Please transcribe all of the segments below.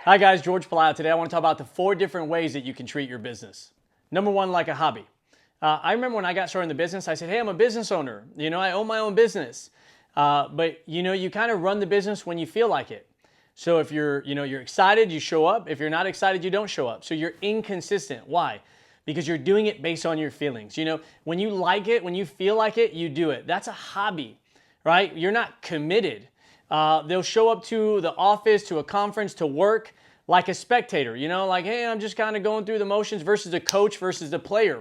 Hi guys, Jorge Pelayo. Today I want to talk about the 4 different ways that you can treat your business. Number 1, like a hobby. I remember when I got started in the business, I said, hey, I'm a business owner. I own my own business. But you kind of run the business when you feel like it. So if you're excited, you show up. If you're not excited, you don't show up. So you're inconsistent. Why? Because you're doing it based on your feelings. When you like it, when you feel like it, you do it. That's a hobby, right? You're not committed. They'll show up to the office, to a conference, to work like a spectator, like, hey, I'm just kind of going through the motions versus a coach versus the player,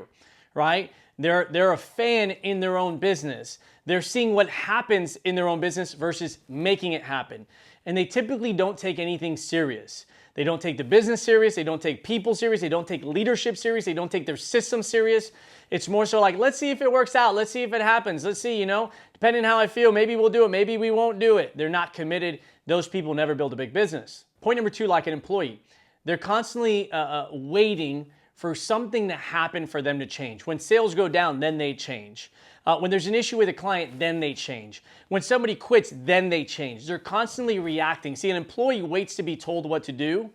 right? They're a fan in their own business. They're seeing what happens in their own business versus making it happen. And they typically don't take anything serious. They don't take the business serious. They don't take people serious. They don't take leadership serious. They don't take their system serious. It's more so like, let's see if it works out. Let's see if it happens. Let's see, depending on how I feel, maybe we'll do it. Maybe we won't do it. They're not committed. Those people never build a big business. Point number 2, like an employee. They're constantly waiting for something to happen for them to change. When sales go down, then they change. When there's an issue with a client, then they change. When somebody quits, then they change. They're constantly reacting. See, an employee waits to be told what to do.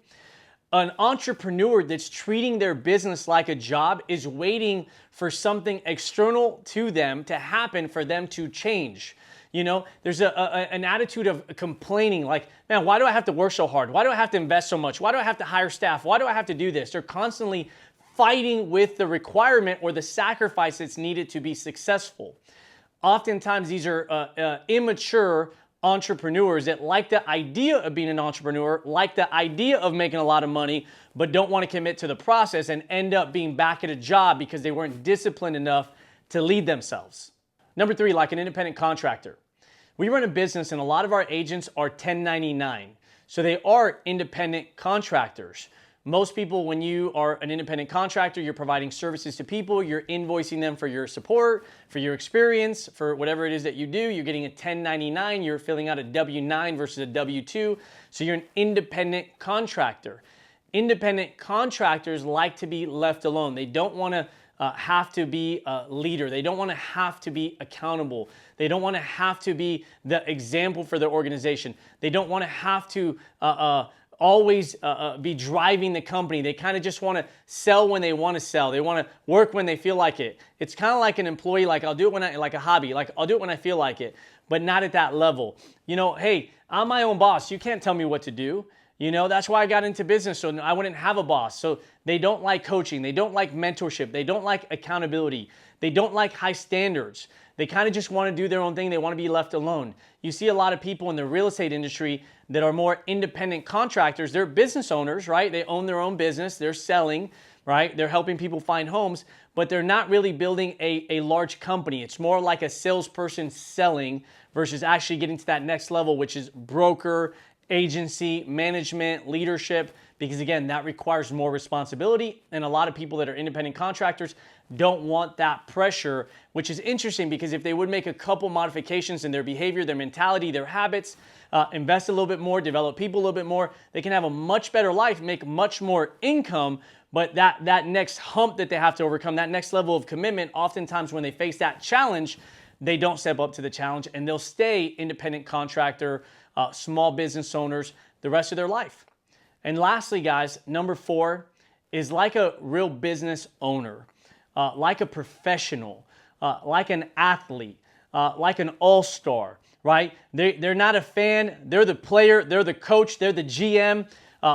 An entrepreneur that's treating their business like a job is waiting for something external to them to happen for them to change. There's an attitude of complaining like, man, why do I have to work so hard? Why do I have to invest so much? Why do I have to hire staff? Why do I have to do this? They're constantly fighting with the requirement or the sacrifice that's needed to be successful. Oftentimes, these are immature entrepreneurs that like the idea of being an entrepreneur, like the idea of making a lot of money, but don't want to commit to the process and end up being back at a job because they weren't disciplined enough to lead themselves. Number 3, like an independent contractor. We run a business and a lot of our agents are 1099. So they are independent contractors. Most people, when you are an independent contractor, you're providing services to people, you're invoicing them for your support, for your experience, for whatever it is that you do. You're getting a 1099, you're filling out a W-9 versus a W-2. So you're an independent contractor. Independent contractors like to be left alone. They don't want to have to be a leader. They don't want to have to be accountable. They don't want to have to be the example for their organization. They don't want to have to always be driving the company. They kind of just want to sell when they want to sell. They want to work when they feel like it. It's kind of like an employee, like I'll do it when like a hobby, like I'll do it when I feel like it, but not at that level. Hey, I'm my own boss. You can't tell me what to do. That's why I got into business, so I wouldn't have a boss. So they don't like coaching. They don't like mentorship. They don't like accountability. They don't like high standards. They kind of just want to do their own thing. They want to be left alone. You see a lot of people in the real estate industry that are more independent contractors. They're business owners, right? They own their own business. They're selling, right? They're helping people find homes, but they're not really building a large company. It's more like a salesperson selling versus actually getting to that next level, which is broker, agency, management, leadership, because again, that requires more responsibility. And a lot of people that are independent contractors don't want that pressure, which is interesting because if they would make a couple modifications in their behavior, their mentality, their habits, invest a little bit more, develop people a little bit more, they can have a much better life, make much more income. But that next hump that they have to overcome, that next level of commitment, oftentimes when they face that challenge, they don't step up to the challenge and they'll stay independent contractor, small business owners the rest of their life. And lastly, guys, number 4 is like a real business owner, like a professional, like an athlete, like an all-star, right? They're not a fan. They're the player. They're the coach. They're the GM.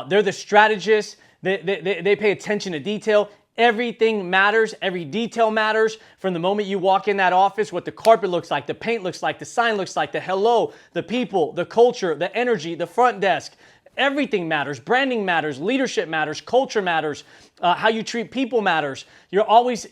They're the strategist. They pay attention to detail. Everything matters. Every detail matters. From the moment you walk in that office, what the carpet looks like, the paint looks like, the sign looks like, the hello, the people, the culture, the energy, the front desk. Everything matters. Branding matters. Leadership matters. Culture matters. How you treat people matters. You're always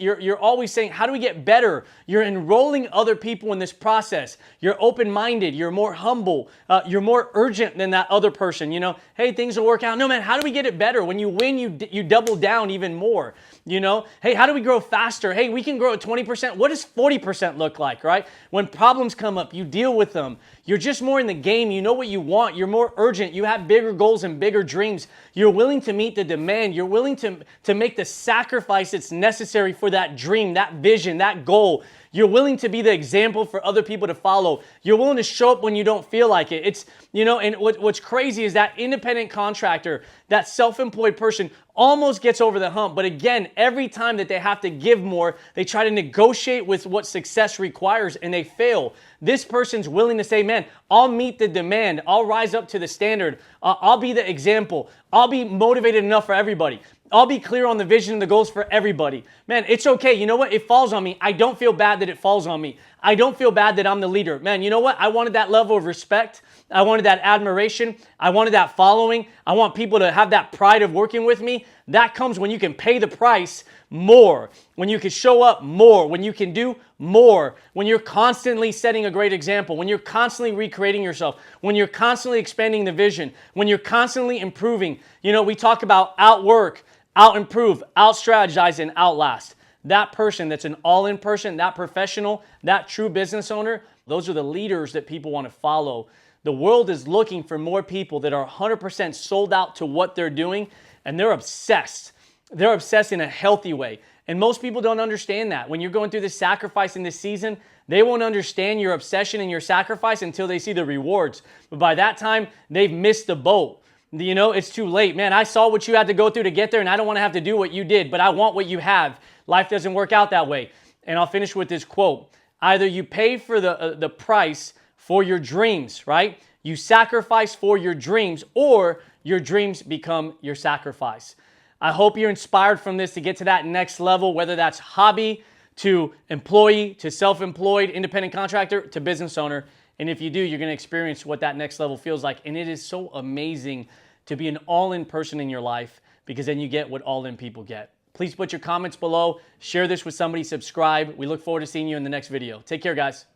saying, how do we get better? You're enrolling other people in this process. You're open-minded. You're more humble. You're more urgent than that other person. Hey, things will work out. No, man, how do we get it better? When you win, you double down even more. Hey, how do we grow faster? Hey, we can grow at 20%. What does 40% look like, right? When problems come up, you deal with them. You're just more in the game. You know what you want. You're more urgent. You have bigger goals and bigger dreams. You're willing to meet the demand. You're willing to make the sacrifice that's necessary for that dream, that vision, that goal. You're willing to be the example for other people to follow. You're willing to show up when you don't feel like it. It's, and what's crazy is that independent contractor, that self-employed person almost gets over the hump. But again, every time that they have to give more, they try to negotiate with what success requires and they fail. This person's willing to say, man, I'll meet the demand. I'll rise up to the standard. I'll be the example. I'll be motivated enough for everybody. I'll be clear on the vision and the goals for everybody. Man, it's okay. You know what? It falls on me. I don't feel bad that it falls on me. I don't feel bad that I'm the leader. Man, you know what? I wanted that level of respect. I wanted that admiration. I wanted that following. I want people to have that pride of working with me. That comes when you can pay the price more, when you can show up more, when you can do more, when you're constantly setting a great example, when you're constantly recreating yourself, when you're constantly expanding the vision, when you're constantly improving. We talk about outwork, out-improve, out-strategize, and outlast. That person that's an all-in person, that professional, that true business owner, those are the leaders that people want to follow. The world is looking for more people that are 100% sold out to what they're doing, and they're obsessed. They're obsessed in a healthy way. And most people don't understand that. When you're going through this sacrifice in this season, they won't understand your obsession and your sacrifice until they see the rewards. But by that time, they've missed the boat. It's too late. Man, I saw what you had to go through to get there, and I don't want to have to do what you did, but I want what you have. Life doesn't work out that way. And I'll finish with this quote. Either you pay for the price for your dreams, right? You sacrifice for your dreams, or your dreams become your sacrifice. I hope you're inspired from this to get to that next level, whether that's hobby to employee to self-employed, independent contractor to business owner. And if you do, you're going to experience what that next level feels like. And it is so amazing to be an all-in person in your life, because then you get what all-in people get. Please put your comments below. Share this with somebody. Subscribe. We look forward to seeing you in the next video. Take care, guys.